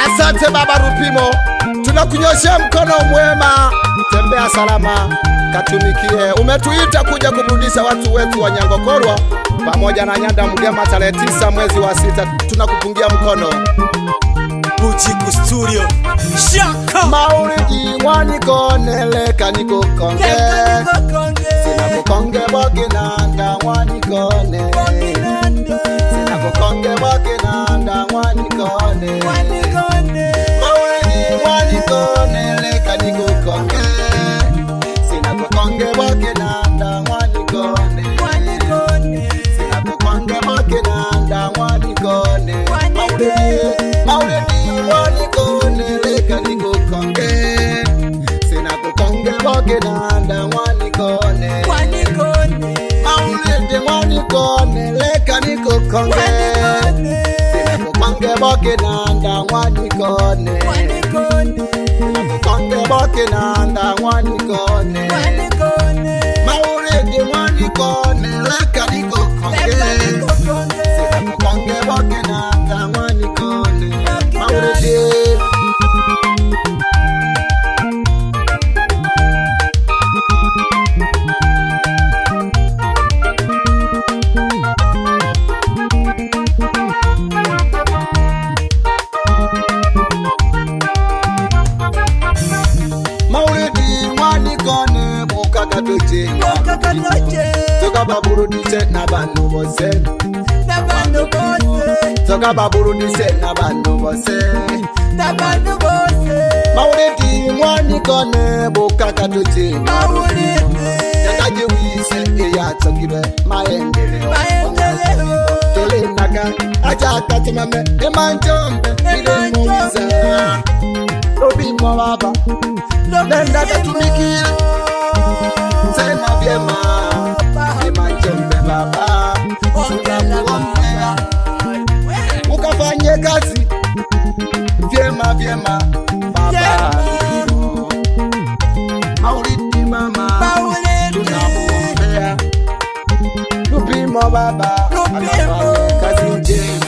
Asante Baba Rupimo, tunakunyoshea mkono mwema. Tembea salama, katumikie. Umetuita kuja kuburudisha watu wetu wa Nyangokorwa pamoja na Nyanda Mgema tarehe 9 mwezi wa 6. Tunakupungia mkono. Bujiku Studio. Shaka Mauridi wanikone kaniko konge. Sina kukonge wakinanda wanikone. Sina kukonge wakinanda wanikone. Mauridi wanikone kaniko konge. Sina kukonge wakinanda wanikone. Sina kukonge wakinanda wanikone. Mauridi wanikone kaniko konge. Sina kukonge wakinanda wanikone. Mauridi wanikone kaniko konge. Sina kukonge wakinanda wanikone. Konge wakinanda wanikone. Mauridi wanikone kaniko konge. Sina kukonge wakinanda wanikone. Mauridi Toka baburudise na bandu bose. Toka baburudise na bandu bose. Mauridi wanikone bukaka tuche. Yakaji wise eya tsokire maendeleo. Tole naka aja katimame emanjombe ile muiza. Rupimo baba nenda katumikile. Sema vyema emanjombe baba. Ukafanye kazi vyema vyema baba. Mauridi mama tunamuombea. Rupimo baba akafanye kazi njema.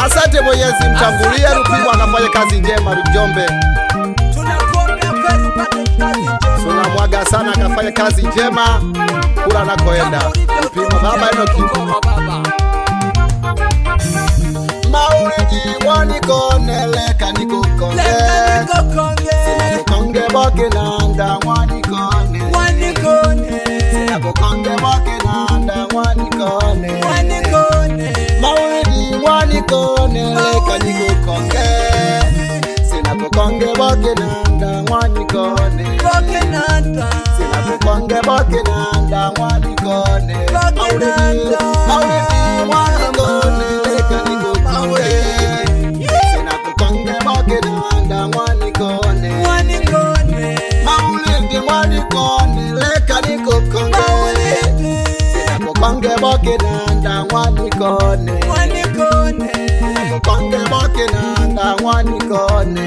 Asante Mwenyezi mtangulie. Rupimo akafanye kazi njema Rujombe. Tunamwaga sana akafanye kazi njema kula nakoenda. Rupimo baba Enoki. Mauridi wanikone kaniko konge. Sina kukonge wakinanda wanikone. Sina kukonge wakinanda wanikone. Mauridi wanikone kaniko konge. Sina kukonge wakinanda wanikone. Sina kukonge wakinanda wanikone. Mauridi wanikone kaniko konge. Sina kukonge wakinanda wanikone. Mauridi wanikone kaniko konge. Sina kukonge wakinanda wanikone. Kukonge wakinanda wanikone.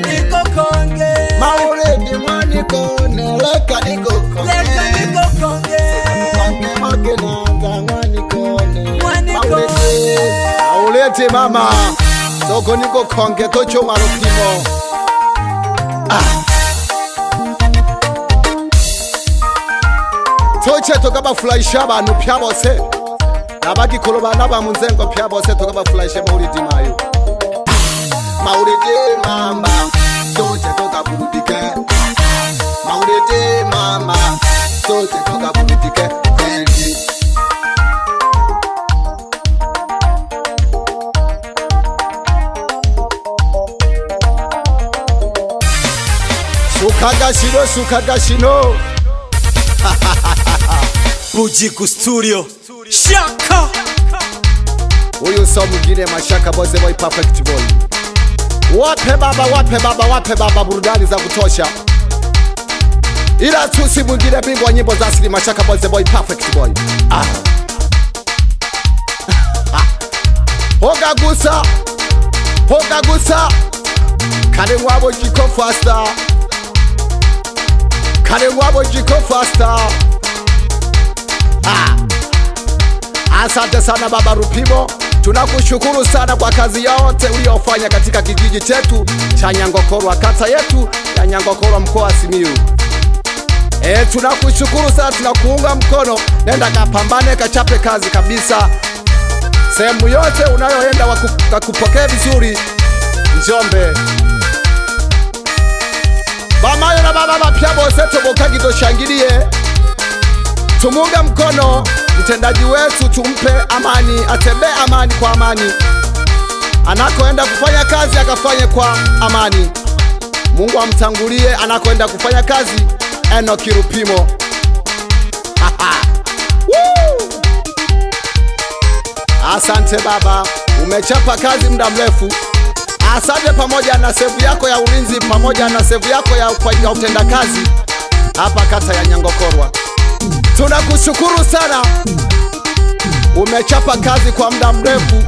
Mauridi wanikone kaniko konge. Kukonge wakinanda wanikone. Mauridi aulete mama soko niko konge tocho Rupimo. Toche tokabafurahisha abantu pya bose nabagikoloba nabamunzengo pya bose tokabafurahisha Mauridi mayo. Mauridi mama toche tokaburudike. Mauridi mama toche tokaburudike. Sukagashino Bujiku Studio. Shaka huyu so mwingine Mashaka Boze Boy Perfect Boy. Wape baba burudani za kutosha. Ila tu si mwingine bingwa nyimbo za asili Mashaka Boze Boy Perfect Boy. Hoga gusa kale wabo jiko faster. Kale wabo jiko faster. Asante sana baba Rupimo, tunakushukuru sana kwa kazi yote uliyofanya katika kijiji chetu cha Nyangokorwa, kata yetu ya Nyangokorwa, mkoa wa Simiyu. Tunakushukuru sana, tunakuunga mkono. Nenda kapambane, kachape kazi kabisa. Sehemu yote unayoenda wakupokea vizuri. Njombe bamayo na baba bapya bose tobokagi doshangilie, tumunga mkono mtendaji wetu, tumpe amani, atembee amani kwa amani, anakoenda kufanya kazi akafanye kwa amani. Mungu amtangulie anakoenda kufanya kazi. Enoki Rupimo. Asante baba, umechapa kazi muda mrefu. Asante pamoja na sevu yako ya ulinzi, pamoja na sevu yako ya utendakazi hapa kata ya Nyangokorwa. Tunakushukuru sana, umechapa kazi kwa muda mrefu.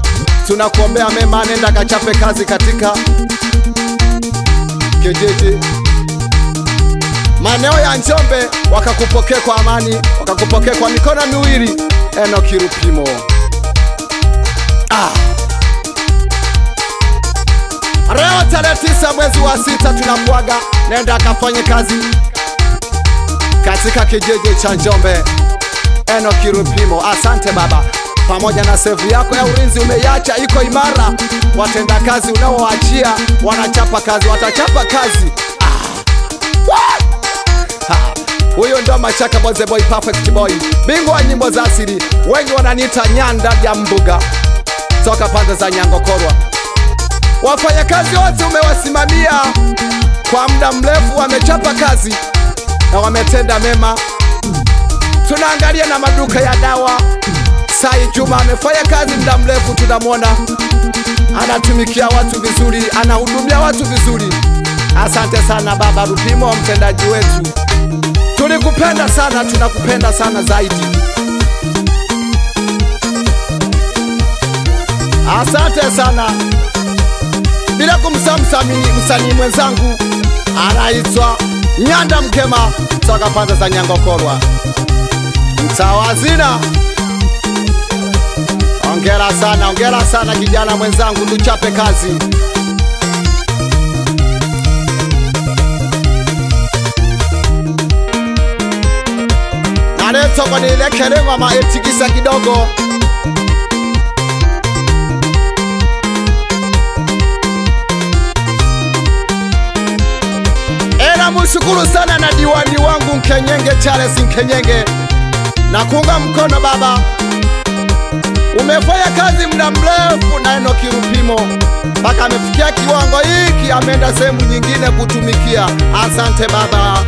Tunakuombea mema, nenda kachape kazi katika kijiji maeneo ya Njombe, wakakupokea kwa amani, wakakupokea kwa mikono miwili. Enoki Rupimo. Leo tarehe 9 mwezi wa 6 tunakuaga, nenda akafanye kazi katika kijiji cha Njombe. Enoki Rupimo, asante baba, pamoja na sevu yako ya ulinzi umeiacha iko imara. Watenda kazi unaoachia wanachapa kazi, watachapa kazi. Huyo ndo Mashaka Boze Boy, perfect boy, bingwa wa nyimbo za asili, wengi wananiita Nyanda ya Mbuga, toka pande za Nyangokorwa. Wafanyakazi wote umewasimamia kwa muda mrefu, wamechapa kazi na wametenda mema. Tunaangalia na maduka ya dawa, Sai Juma amefanya kazi muda mrefu, tunamwona anatumikia watu vizuri, anahudumia watu vizuri. Asante sana baba Rupimo, mtendaji wetu, tulikupenda sana, tunakupenda sana zaidi. Asante sana, bila kumsahau msanii mwenzangu anaitwa Nyanda Mkema, toka pande za Nyangokorwa, mtawazina. Ongera sana kijana mwenzangu, tuchape kazi. Nareto kwa nilekele ngoma etikisa kidogo. Mushukuru sana na diwani wangu Nkenyenge Charles Nkenyenge, na kuunga mkono baba, umefanya kazi muda mrefu na Enoki Rupimo mpaka amefikia kiwango hiki, ameenda sehemu nyingine kutumikia. Asante baba.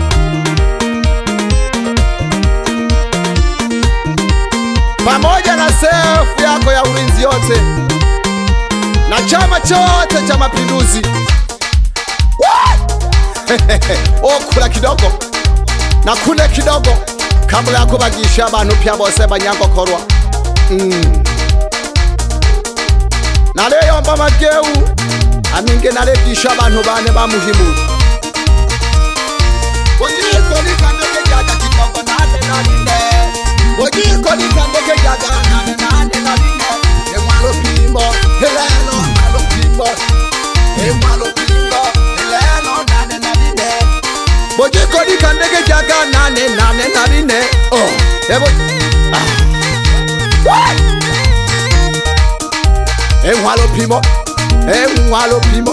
Pamoja na sefu yako ya ulinzi yote na chama chote cha Mapinduzi. Kula kidogo na kule kidogo kabla ya kubagisha abantu pya bose Banyangokorwa. Naleyomba mageu aminge nalegisha abantu bane bamuhimu. Ojiko likandeke jaga kidogo nane nane. Ojiko likandeke jaga nane nane. Emwalo Pimo, heleno malo Pimo. Emwalo Pimo, heleno nane nane. Ojiko likandeke jaga nane nane. Ebo. Emwalo Pimo, emwalo Pimo.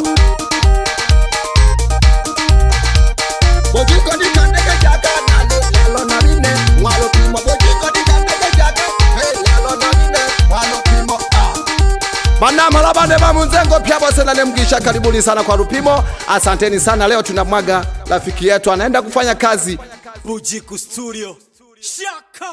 Ojiko likandeke jaga nane lelo nane. Mwalo Pimo, ojiko likandeke jaga lelo nane. Mwalo Pimo. Banama la bande ba munzengo pia bose na nemgisha, karibuni sana kwa Rupimo. Asanteni sana, leo tunamwaga rafiki yetu anaenda kufanya kazi Bujiku Studio. Shaka.